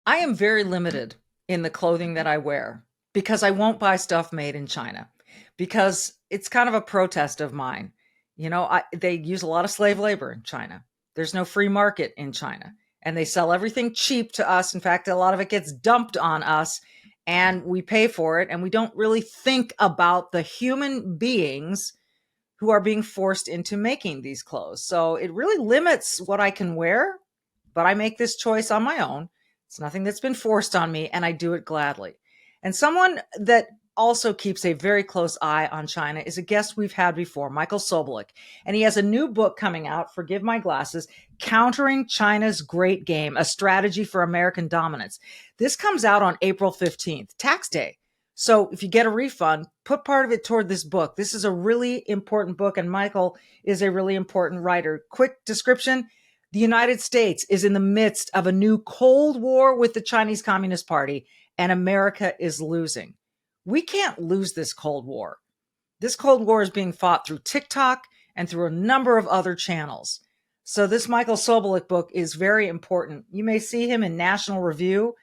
I am very limited in the clothing that I wear because I won't buy stuff made in China because it's kind of a protest of mine. They use a lot of slave labor in China. There's no free market in China, and they sell everything cheap to us. In fact, a lot of it gets dumped on us and we pay for it. And we don't really think about the human beings who are being forced into making these clothes. So it really limits what I can wear, but I make this choice on my own. It's nothing that's been forced on me, and I do it gladly. And someone that also keeps a very close eye on China is a guest we've had before, Michael Sobolik. And he has a new book coming out, Forgive My Glasses, Countering China's Great Game, A Strategy for American Dominance. This comes out on April 15th, tax day. So if you get a refund, put part of it toward this book. This is a really important book, and Michael is a really important writer. Quick description. The United States is in the midst of a new Cold War with the Chinese Communist Party, and America is losing. We can't lose this Cold War. This Cold War is being fought through TikTok and through a number of other channels. So this Michael Sobolik book is very important. You may see him in National Review,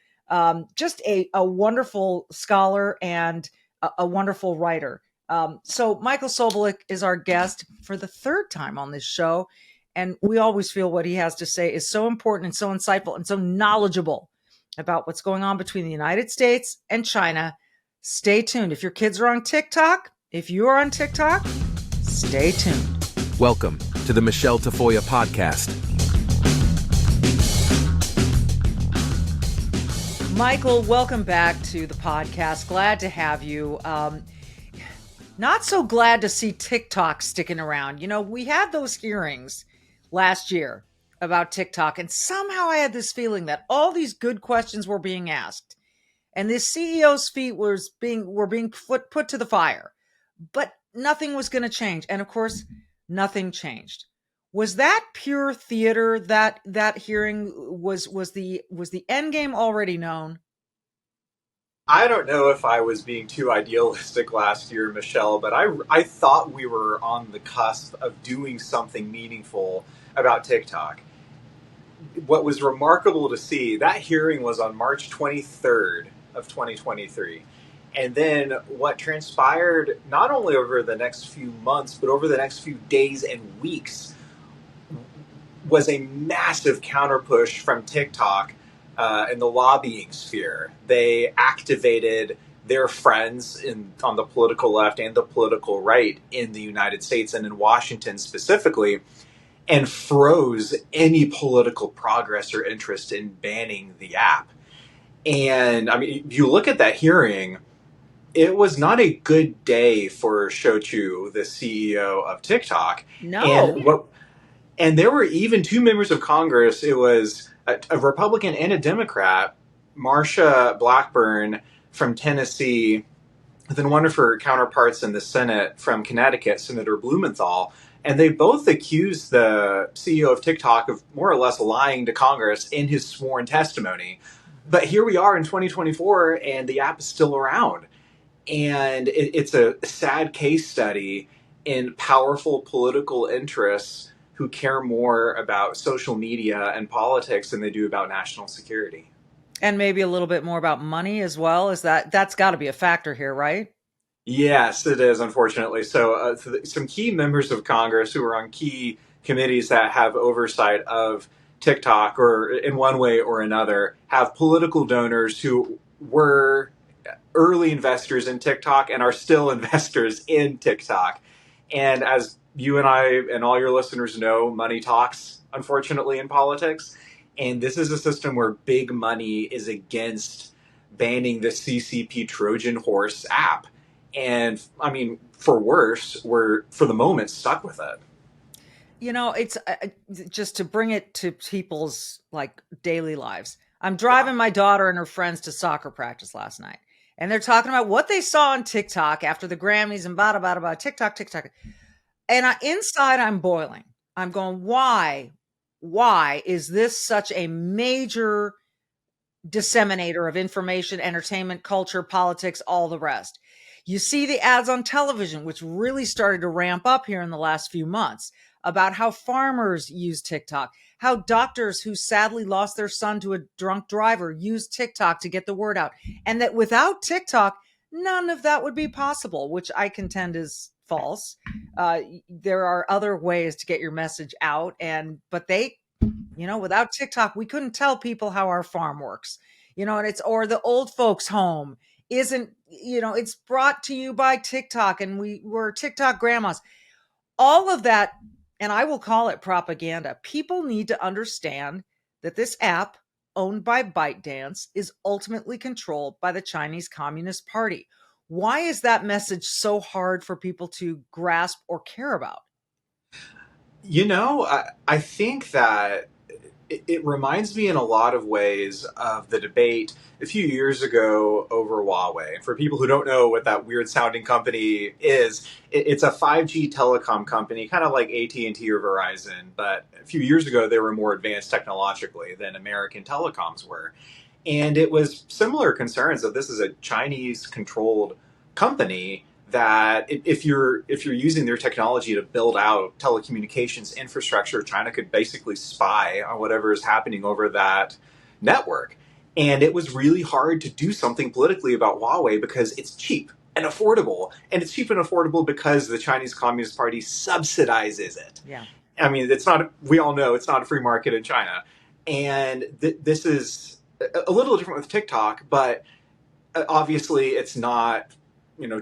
just a wonderful scholar and a wonderful writer. So Michael Sobolik is our guest for the third time on this show. And we always feel what he has to say is so important and so insightful and so knowledgeable about what's going on between the United States and China. Stay tuned. If your kids are on TikTok, if you are on TikTok, stay tuned. Welcome to the Michele Tafoya podcast. Michael, welcome back to the podcast. Glad to have you. Not so glad to see TikTok sticking around. We had those hearings last year about TikTok, and somehow I had this feeling that all these good questions were being asked, and this CEO's feet were being put to the fire, but nothing was going to change. And of course, nothing changed. Was that pure theater? That hearing was the end game already known? I don't know if I was being too idealistic last year, Michelle, but I thought we were on the cusp of doing something meaningful about TikTok. What was remarkable to see, that hearing was on March 23rd of 2023. And then what transpired not only over the next few months, but over the next few days and weeks was a massive counterpush from TikTok in the lobbying sphere. They activated their friends on the political left and the political right in the United States and in Washington specifically, and froze any political progress or interest in banning the app. And I mean, you look at that hearing, it was not a good day for Shou Chew, the CEO of TikTok. No. And there were even two members of Congress. It was a Republican and a Democrat, Marsha Blackburn from Tennessee, then one of her counterparts in the Senate from Connecticut, Senator Blumenthal. And they both accused the CEO of TikTok of more or less lying to Congress in his sworn testimony. But here we are in 2024, and the app is still around. And it's a sad case study in powerful political interests who care more about social media and politics than they do about national security. And maybe a little bit more about money as well. That's got to be a factor here, right? Yes, it is, unfortunately. So some key members of Congress who are on key committees that have oversight of TikTok, or in one way or another, have political donors who were early investors in TikTok and are still investors in TikTok. And as you and I and all your listeners know, money talks, unfortunately, in politics. And this is a system where big money is against banning the CCP Trojan Horse app. And I mean, for worse, we're, for the moment, stuck with it. It's just to bring it to people's daily lives. I'm driving my daughter and her friends to soccer practice last night, and they're talking about what they saw on TikTok after the Grammys and blah, TikTok. And inside I'm boiling. I'm going, why is this such a major disseminator of information, entertainment, culture, politics, all the rest? You see the ads on television, which really started to ramp up here in the last few months, about how farmers use TikTok, how doctors who sadly lost their son to a drunk driver use TikTok to get the word out. And that without TikTok, none of that would be possible, which I contend is false. There are other ways to get your message out. But without TikTok, we couldn't tell people how our farm works, or the old folks home isn't, it's brought to you by TikTok, and we're TikTok grandmas, all of that. And I will call it propaganda. People need to understand that this app owned by ByteDance is ultimately controlled by the Chinese Communist Party. Why is that message so hard for people to grasp or care about? I think that it reminds me in a lot of ways of the debate a few years ago over Huawei. For people who don't know what that weird sounding company is, it's a 5G telecom company, kind of like AT&T or Verizon. But a few years ago, they were more advanced technologically than American telecoms were. And it was similar concerns that this is a Chinese controlled company, that if you're using their technology to build out telecommunications infrastructure, China could basically spy on whatever is happening over that network. And it was really hard to do something politically about Huawei because it's cheap and affordable. And it's cheap and affordable because the Chinese Communist Party subsidizes it. Yeah. I mean, we all know it's not a free market in China. And this is a little different with TikTok, but obviously it's not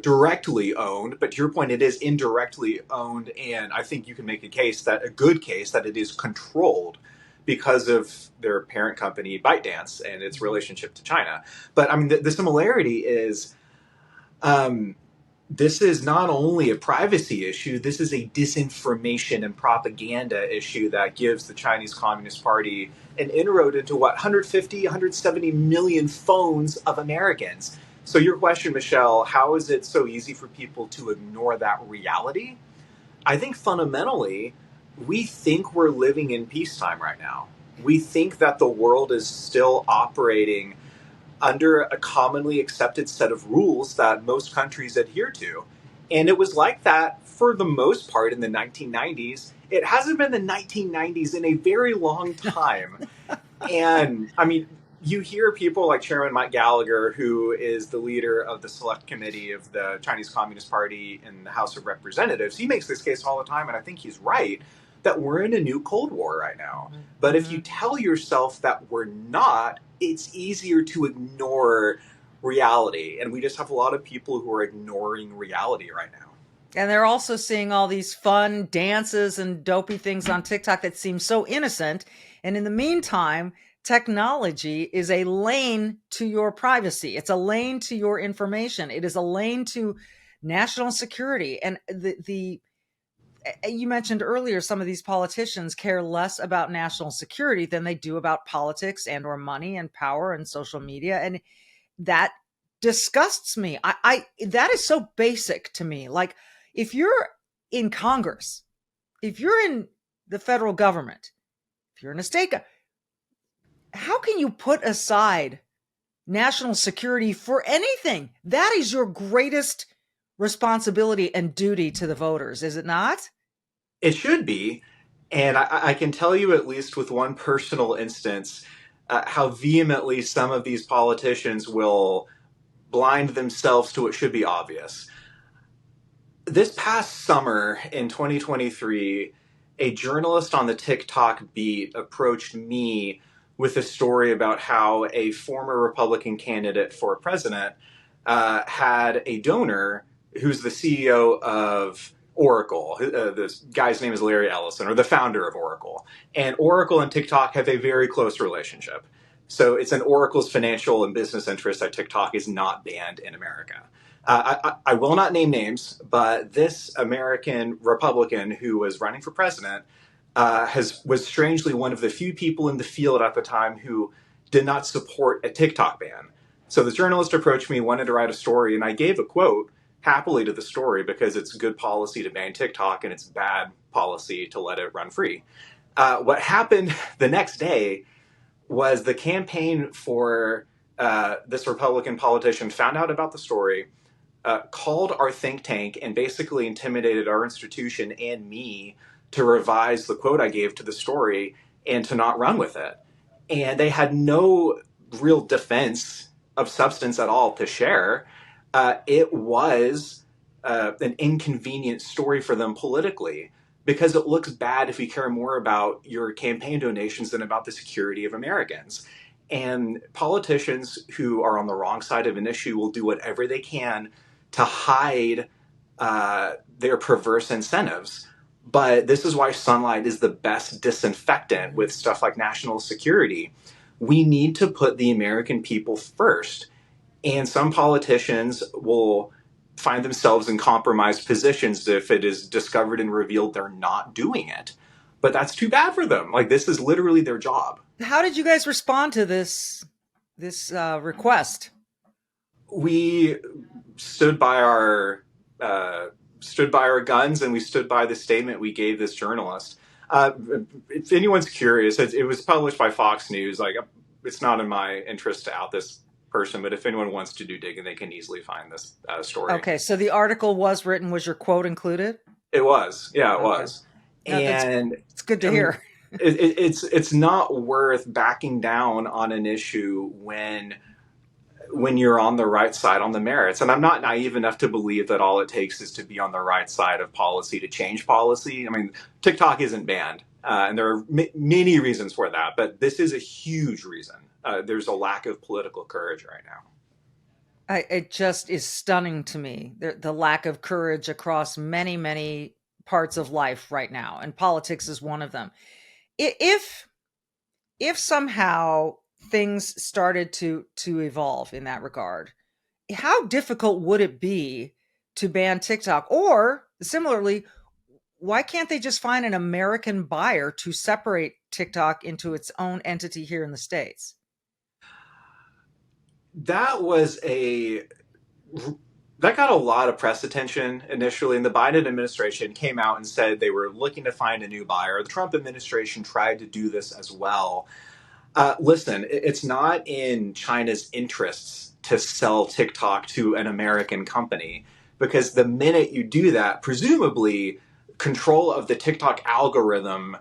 directly owned, but to your point, it is indirectly owned. And I think you can make a good case that it is controlled because of their parent company, ByteDance, and its relationship to China. But I mean, the similarity is, this is not only a privacy issue, this is a disinformation and propaganda issue that gives the Chinese Communist Party an inroad into 150, 170 million phones of Americans. So your question, Michelle, how is it so easy for people to ignore that reality? I think fundamentally, we think we're living in peacetime right now. We think that the world is still operating under a commonly accepted set of rules that most countries adhere to. And it was like that for the most part in the 1990s. It hasn't been the 1990s in a very long time. And I mean, you hear people like Chairman Mike Gallagher, who is the leader of the Select Committee of the Chinese Communist Party in the House of Representatives. He makes this case all the time, and I think he's right, that we're in a new Cold War right now. Mm-hmm. But if you tell yourself that we're not, it's easier to ignore reality. And we just have a lot of people who are ignoring reality right now. And they're also seeing all these fun dances and dopey things on TikTok that seem so innocent. And in the meantime, technology is a lane to your privacy. It's a lane to your information. It is a lane to national security. And you mentioned earlier, some of these politicians care less about national security than they do about politics and or money and power and social media. And that disgusts me. That is so basic to me. Like, if you're in Congress, if you're in the federal government, if you're in a state, how can you put aside national security for anything? That is your greatest responsibility and duty to the voters, is it not? It should be. And I can tell you, at least with one personal instance, how vehemently some of these politicians will blind themselves to what should be obvious. This past summer in 2023, a journalist on the TikTok beat approached me with a story about how a former Republican candidate for president had a donor who's the CEO of Oracle. This guy's name is Larry Ellison, or the founder of Oracle. And Oracle and TikTok have a very close relationship. So it's in Oracle's financial and business interest that TikTok is not banned in America. I will not name names, but this American Republican who was running for president was strangely one of the few people in the field at the time who did not support a TikTok ban. So the journalist approached me, wanted to write a story, and I gave a quote happily to the story because it's good policy to ban TikTok and it's bad policy to let it run free. What happened the next day was the campaign for this Republican politician found out about the story, called our think tank and basically intimidated our institution and me to revise the quote I gave to the story. and to not run with it. And they had no real defense of substance at all to share. It was an inconvenient story for them politically, because it looks bad if you care more about your campaign donations than about the security of Americans. And politicians who are on the wrong side of an issue will do whatever they can to hide their perverse incentives. But this is why sunlight is the best disinfectant with stuff like national security. We need to put the American people first. And some politicians will find themselves in compromised positions if it is discovered and revealed they're not doing it. But that's too bad for them. Like, this is literally their job. How did you guys respond to this request? We stood by our guns, and we stood by the statement we gave this journalist. If anyone's curious, it was published by Fox News. Like, it's not in my interest to out this person, but if anyone wants to do digging, they can easily find this story. Okay, so the article was written. Was your quote included? It was. Yeah, it Okay. was. No, and it's good to hear. It's not worth backing down on an issue when you're on the right side on the merits. And I'm not naive enough to believe that all it takes is to be on the right side of policy to change policy. I mean, TikTok isn't banned, and there are many reasons for that, but this is a huge reason. There's a lack of political courage right now. It just is stunning to me, the lack of courage across many, many parts of life right now, and politics is one of them. If somehow things started to evolve in that regard, how difficult would it be to ban TikTok? Or similarly, why can't they just find an American buyer to separate TikTok into its own entity here in the States? That got a lot of press attention initially, and the Biden administration came out and said they were looking to find a new buyer. The Trump administration tried to do this as well. Listen, it's not in China's interests to sell TikTok to an American company, because the minute you do that, presumably control of the TikTok algorithm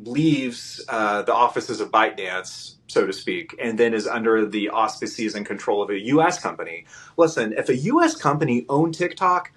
leaves the offices of ByteDance, so to speak, and then is under the auspices and control of a U.S. company. Listen, if a U.S. company owned TikTok,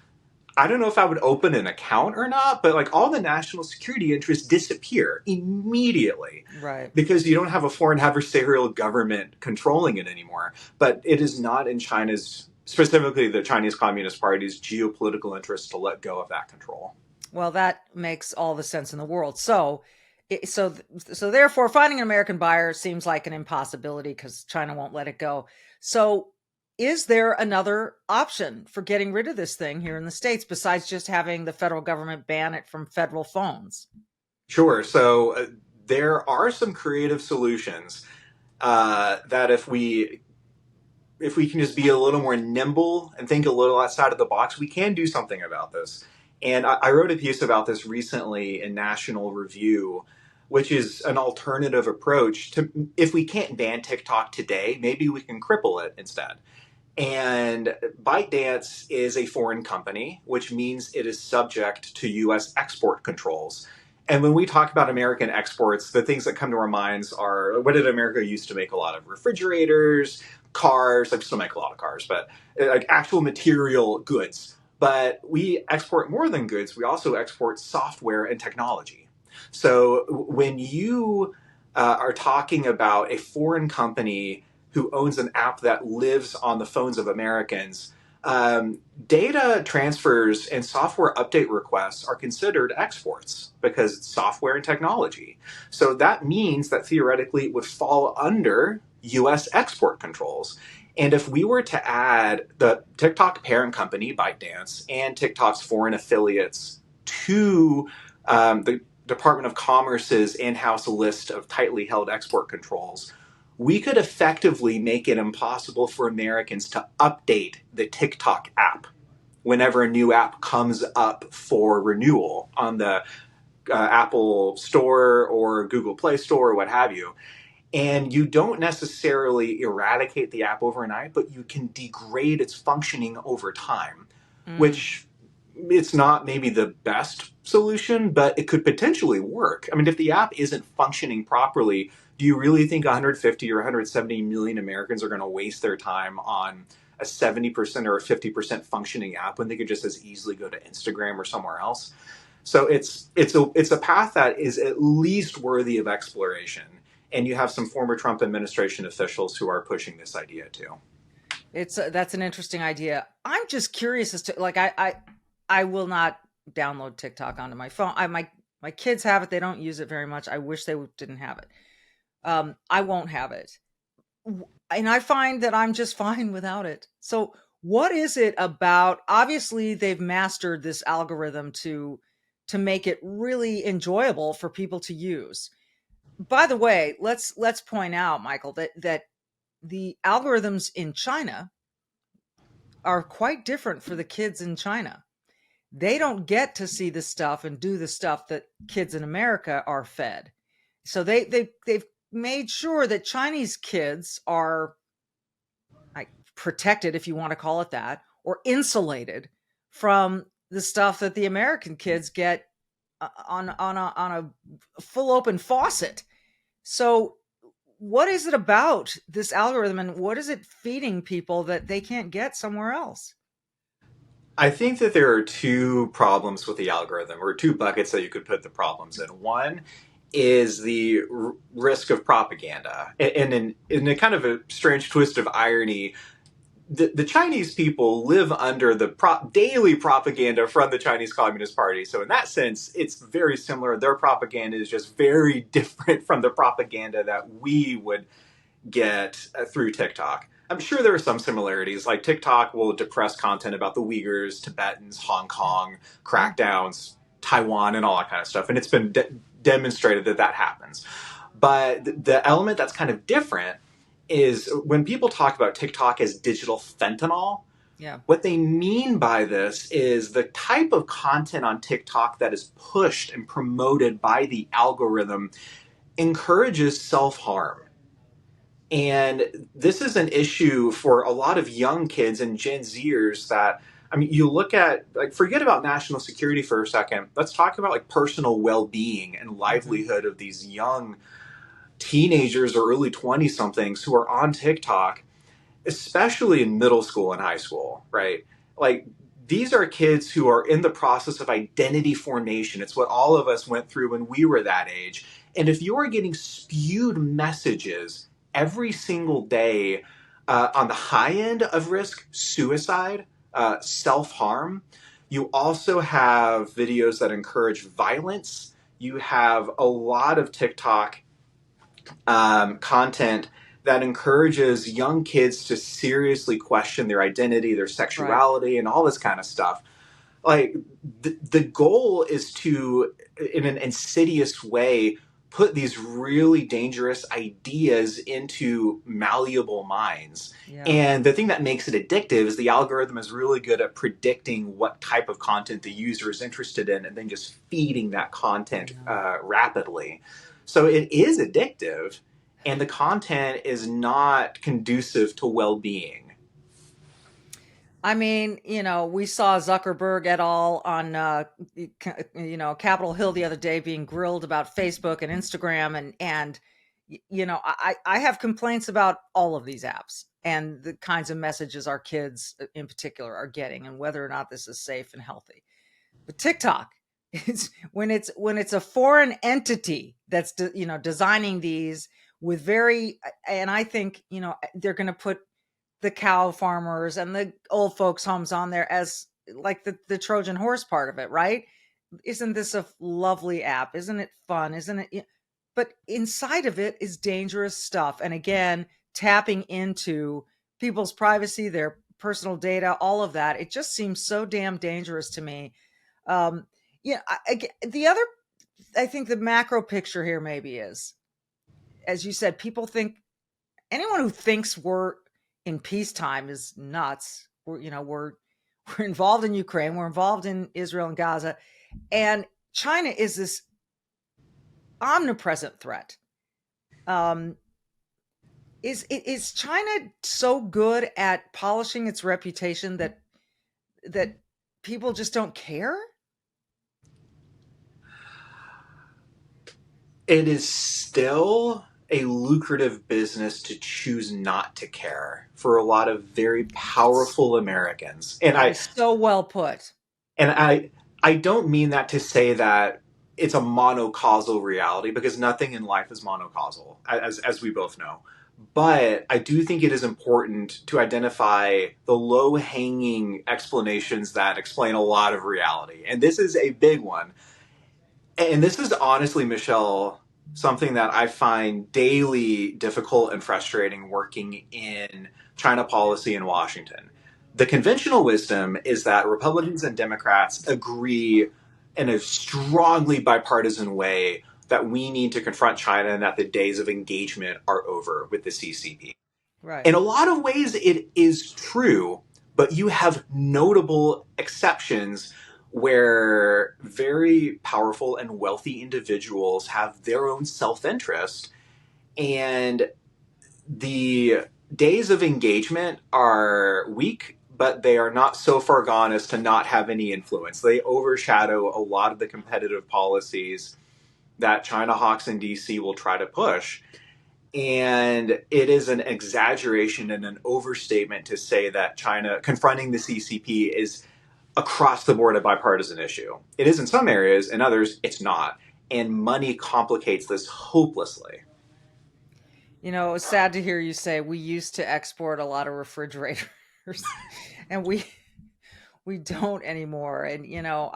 I don't know if I would open an account or not, but like, all the national security interests disappear immediately. Right. Because you don't have a foreign adversarial government controlling it anymore. But it is not in China's, specifically the Chinese Communist Party's, geopolitical interest to let go of that control. Well, that makes all the sense in the world. So therefore, finding an American buyer seems like an impossibility because China won't let it go. So is there another option for getting rid of this thing here in the States besides just having the federal government ban it from federal phones? Sure. So there are some creative solutions that if we can just be a little more nimble and think a little outside of the box, we can do something about this. And I wrote a piece about this recently in National Review, which is an alternative approach to, if we can't ban TikTok today, maybe we can cripple it instead. And ByteDance is a foreign company, which means it is subject to U.S. export controls. And when we talk about American exports, the things that come to our minds are, what did America used to make? A lot of refrigerators, cars. I still make a lot of cars, but like actual material goods. But we export more than goods. We also export software and technology. So when you are talking about a foreign company who owns an app that lives on the phones of Americans, data transfers and software update requests are considered exports because it's software and technology. So that means that theoretically it would fall under U.S. export controls. And if we were to add the TikTok parent company, ByteDance, and TikTok's foreign affiliates to the Department of Commerce's in-house list of tightly held export controls, we could effectively make it impossible for Americans to update the TikTok app whenever a new app comes up for renewal on the Apple Store or Google Play Store or what have you. And you don't necessarily eradicate the app overnight, but you can degrade its functioning over time, which it's not maybe the best solution, but it could potentially work. I mean, if the app isn't functioning properly, do you really think 150 or 170 million Americans are going to waste their time on a 70% or a 50% functioning app when they could just as easily go to Instagram or somewhere else? So it's a path that is at least worthy of exploration. And you have some former Trump administration officials who are pushing this idea too. It's that's an interesting idea. I'm just curious as to like I will not download TikTok onto my phone. My kids have it. They don't use it very much. I wish they didn't have it. I won't have it. And I find that I'm just fine without it. So what is it about? Obviously, they've mastered this algorithm to make it really enjoyable for people to use. By the way, let's point out, Michael, that the algorithms in China are quite different for the kids in China. They don't get to see the stuff and do the stuff that kids in America are fed. So they've made sure that Chinese kids are like protected, if you want to call it that, or insulated from the stuff that the American kids get on a full open faucet. So what is it about this algorithm and what is it feeding people that they can't get somewhere else? I think that there are two problems with the algorithm, or two buckets that you could put the problems in. One is the risk of propaganda. And in a kind of a strange twist of irony, the Chinese people live under the daily propaganda from the Chinese Communist Party. So in that sense, it's very similar. Their propaganda is just very different from the propaganda that we would get through TikTok. I'm sure there are some similarities, like TikTok will depress content about the Uyghurs, Tibetans, Hong Kong, Yeah. crackdowns, Taiwan, and all that kind of stuff. And it's been demonstrated that that happens. But the element that's kind of different is when people talk about TikTok as digital fentanyl, Yeah. what they mean by this is the type of content on TikTok that is pushed and promoted by the algorithm encourages self harm. And this is an issue for a lot of young kids and Gen Zers that, I mean, you look at, like, forget about national security for a second. Let's talk about like personal well being and Hmm. livelihood of these young teenagers or early 20 somethings who are on TikTok, especially in middle school and high school, right? Like, these are kids who are in the process of identity formation. It's what all of us went through when we were that age. And if you are getting spewed messages every single day on the high end of risk, suicide, self harm, you also have videos that encourage violence. You have a lot of TikTok content that encourages young kids to seriously question their identity, their Right. sexuality, and all this kind of stuff. Like, the goal is to, in an insidious way, put these really dangerous ideas into malleable minds. Yeah. And the thing that makes it addictive is the algorithm is really good at predicting what type of content the user is interested in and then just feeding that content Yeah. rapidly. So it is addictive, and the content is not conducive to well being. I mean, we saw Zuckerberg et al. On, Capitol Hill the other day being grilled about Facebook and Instagram, and I have complaints about all of these apps and the kinds of messages our kids, in particular, are getting, and whether or not this is safe and healthy. But TikTok, it's when it's a foreign entity that's designing these with very, and I think they're going to put the cow farmers and the old folks homes on there as like the Trojan horse part of it, right? Isn't this a lovely app? Isn't it fun? Isn't it? But inside of it is dangerous stuff. And again, tapping into people's privacy, their personal data, all of that. It just seems so damn dangerous to me. Um, the other, I think the macro picture here maybe is, as you said, people think anyone who thinks we're in peacetime is nuts. We're involved in Ukraine, we're involved in Israel and Gaza, and China is this omnipresent threat. Um, is China so good at polishing its reputation that people just don't care? It is still a lucrative business to choose not to care for a lot of very powerful Americans. That is so well put. And I don't mean that to say that it's a monocausal reality, because nothing in life is monocausal, as we both know. But I do think it is important to identify the low-hanging explanations that explain a lot of reality. And this is a big one. And this is honestly, Michelle, something that I find daily difficult and frustrating working in China policy in Washington. The conventional wisdom is that Republicans and Democrats agree in a strongly bipartisan way that we need to confront China and that the days of engagement are over with the CCP. Right. In a lot of ways, it is true, but you have notable exceptions where very powerful and wealthy individuals have their own self-interest, and the days of engagement are weak, but they are not so far gone as to not have any influence. They overshadow a lot of the competitive policies that China hawks in DC will try to push. And it is an exaggeration and an overstatement to say that China confronting the CCP is across the board a bipartisan issue. It is in some areas, in others, it's not. And money complicates this hopelessly. You know, it's sad to hear you say we used to export a lot of refrigerators and we don't anymore. And you know,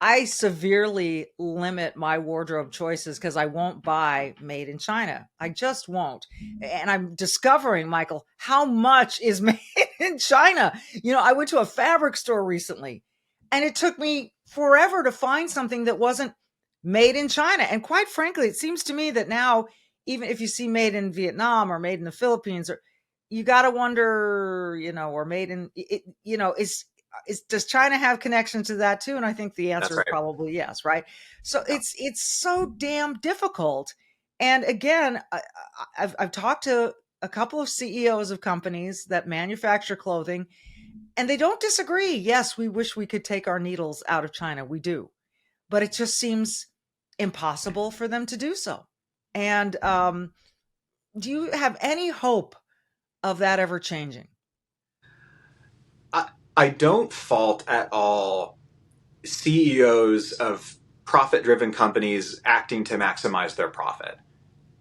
I severely limit my wardrobe choices because I won't buy made in China. I just won't. And I'm discovering, Michael, how much is made in China. You know, I went to a fabric store recently and it took me forever to find something that wasn't made in China. And quite frankly, it seems to me that now, even if you see made in Vietnam or made in the Philippines, or you got to wonder, you know, or made in, you know, does China have connection to that too? And I think the answer is probably yes, right? So it's so damn difficult. And again, I've talked to a couple of CEOs of companies that manufacture clothing, and they don't disagree. Yes, we wish we could take our needles out of China. We do, but it just seems impossible for them to do so. And do you have any hope of that ever changing? I don't fault at all CEOs of profit-driven companies acting to maximize their profit.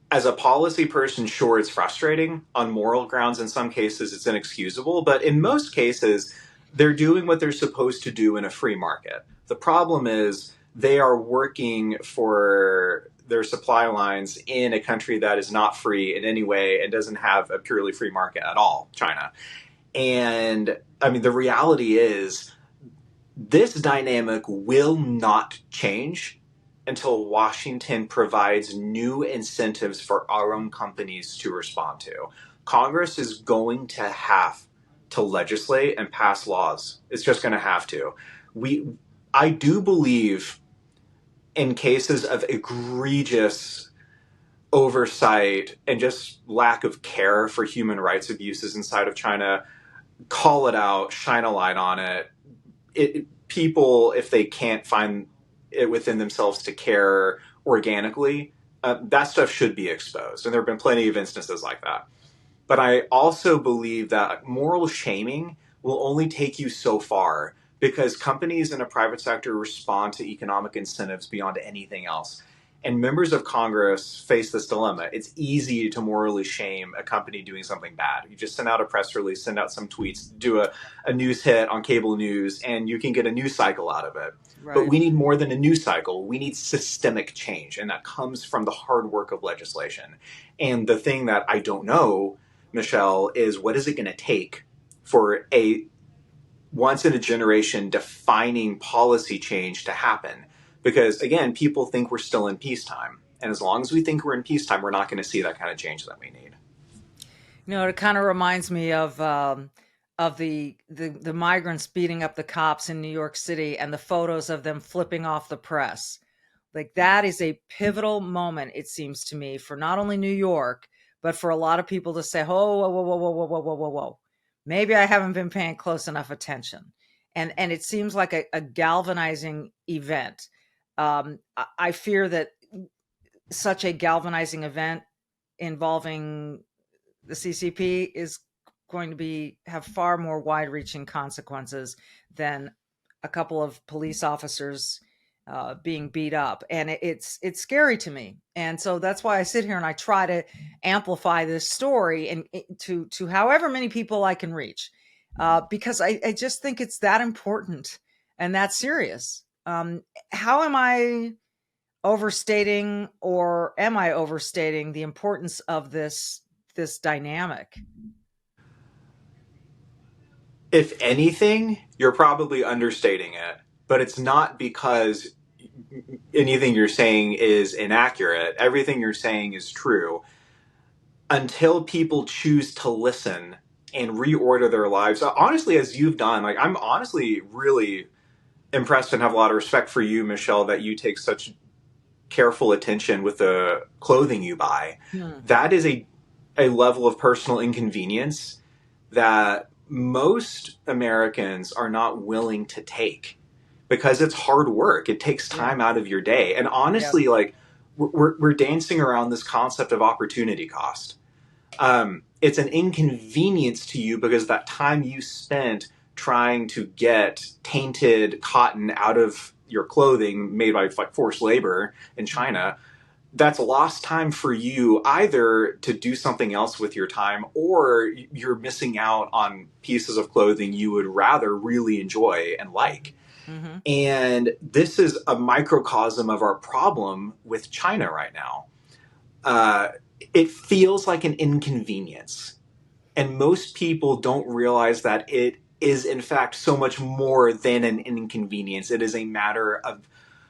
As a policy person, sure, it's frustrating. On moral grounds, in some cases, it's inexcusable. But in most cases, they're doing what they're supposed to do in a free market. The problem is they are working for their supply lines in a country that is not free in any way and doesn't have a purely free market at all, China. And I mean, the reality is this dynamic will not change until Washington provides new incentives for our own companies to respond to. Congress is going to have to legislate and pass laws. It's just going to have to. I do believe in cases of egregious oversight and just lack of care for human rights abuses inside of China, call it out, shine a light on it. People, if they can't find it within themselves to care organically, that stuff should be exposed. And there have been plenty of instances like that. But I also believe that moral shaming will only take you so far, because companies in a private sector respond to economic incentives beyond anything else. And members of Congress face this dilemma. It's easy to morally shame a company doing something bad. You just send out a press release, send out some tweets, do a news hit on cable news, and you can get a news cycle out of it. Right. But we need more than a news cycle. We need systemic change, and that comes from the hard work of legislation. And the thing that I don't know, Michelle, is what is it going to take for a once-in-a-generation defining policy change to happen? Because, again, people think we're still in peacetime. And as long as we think we're in peacetime, we're not going to see that kind of change that we need. You know, it kind of reminds me of the migrants beating up the cops in New York City and the photos of them flipping off the press. Like, that is a pivotal moment, it seems to me, for not only New York, but for a lot of people to say, whoa, whoa, whoa, whoa, whoa, whoa, whoa, whoa, whoa. Maybe I haven't been paying close enough attention. and it seems like a galvanizing event. I fear that such a galvanizing event involving the CCP is going to have far more wide-reaching consequences than a couple of police officers being beat up, and it's scary to me. And so that's why I sit here and I try to amplify this story and to however many people I can reach, because I just think it's that important and that serious. How am I overstating, or am I overstating the importance of this dynamic? If anything, you're probably understating it, but it's not because anything you're saying is inaccurate. Everything you're saying is true until people choose to listen and reorder their lives. Honestly, as you've done, like, I'm honestly really impressed and have a lot of respect for you, Michele, that you take such careful attention with the clothing you buy. That is a level of personal inconvenience that most Americans are not willing to take, because it's hard work. It takes time out of your day. And honestly, like, we're dancing around this concept of opportunity cost. It's an inconvenience to you because that time you spent trying to get tainted cotton out of your clothing made by, like, forced labor in China, that's lost time for you, either to do something else with your time, or you're missing out on pieces of clothing you would rather really enjoy and like. Mm-hmm. And this is a microcosm of our problem with China right now. It feels like an inconvenience. And most people don't realize that it is, in fact, so much more than an inconvenience. It is a matter of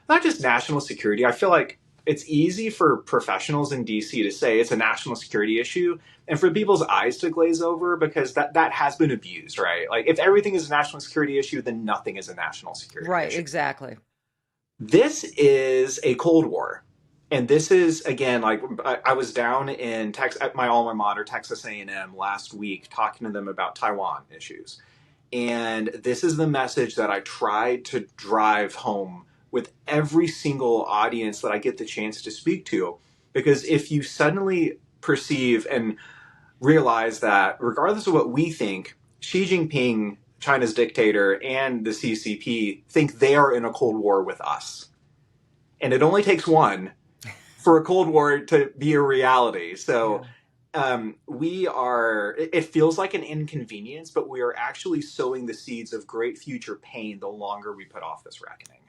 not just national security. I feel like it's easy for professionals in DC to say it's a national security issue, and for people's eyes to glaze over, because that has been abused, right? Like, if everything is a national security issue, then nothing is a national security issue. Right, exactly. This is a Cold War. And this is, again, like, I was down in Texas at my alma mater, Texas A&M, last week, talking to them about Taiwan issues. And this is the message that I try to drive home with every single audience that I get the chance to speak to. Because if you suddenly perceive and realize that, regardless of what we think, Xi Jinping, China's dictator, and the CCP think they are in a Cold War with us. And it only takes one for a Cold War to be a reality. So it feels like an inconvenience, but we are actually sowing the seeds of great future pain the longer we put off this reckoning.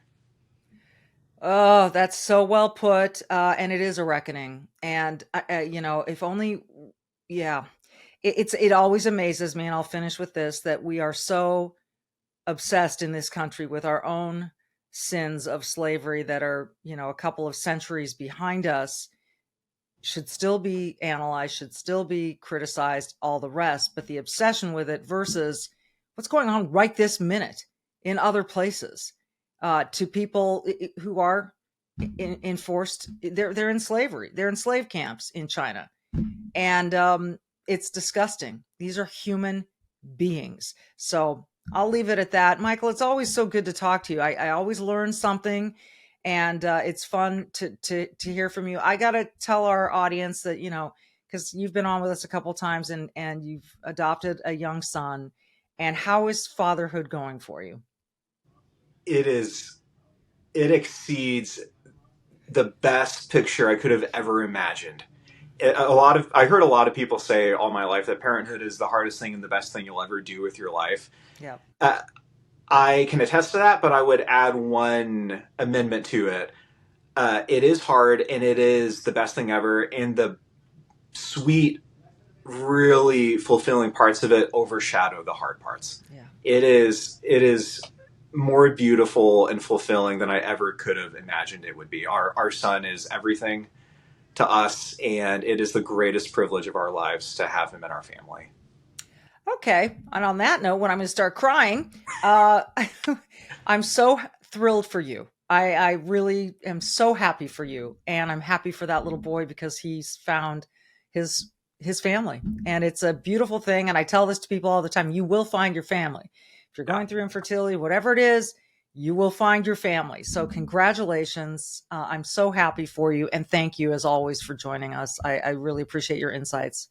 Oh, that's so well put. And it is a reckoning. And, if only, it always amazes me, and I'll finish with this, that we are so obsessed in this country with our own sins of slavery that are, a couple of centuries behind us, should still be analyzed, should still be criticized, all the rest. But the obsession with it versus what's going on right this minute in other places, to people who are enforced, they're in slavery, they're in slave camps in China. And it's disgusting. These are human beings. So I'll leave it at that. Michael, it's always so good to talk to you. I always learn something, and it's fun to hear from you. I got to tell our audience that, because you've been on with us a couple of times, and you've adopted a young son. And how is fatherhood going for you? It exceeds the best picture I could have ever imagined. I heard a lot of people say all my life that parenthood is the hardest thing and the best thing you'll ever do with your life. Yeah. I can attest to that, but I would add one amendment to it. It is hard, and it is the best thing ever. And the sweet, really fulfilling parts of it overshadow the hard parts. Yeah. It is more beautiful and fulfilling than I ever could have imagined it would be. Our son is everything to us, and it is the greatest privilege of our lives to have him in our family. Okay. And on that note, when I'm going to start crying, I'm so thrilled for you. I really am so happy for you. And I'm happy for that little boy, because he's found his family, and it's a beautiful thing. And I tell this to people all the time: you will find your family. If you're going through infertility, whatever it is, you will find your family. So congratulations. I'm so happy for you. And thank you, as always, for joining us. I really appreciate your insights.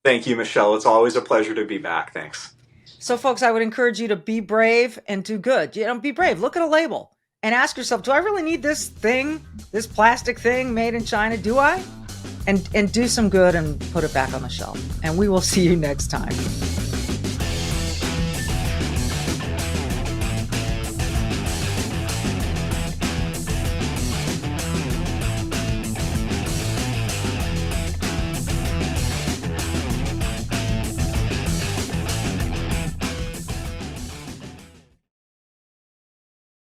Thank you, Michelle. It's always a pleasure to be back. Thanks. So, folks, I would encourage you to be brave and do good. Be brave. Look at a label and ask yourself, do I really need this thing, this plastic thing made in China? Do I? And do some good and put it back on the shelf. And we will see you next time.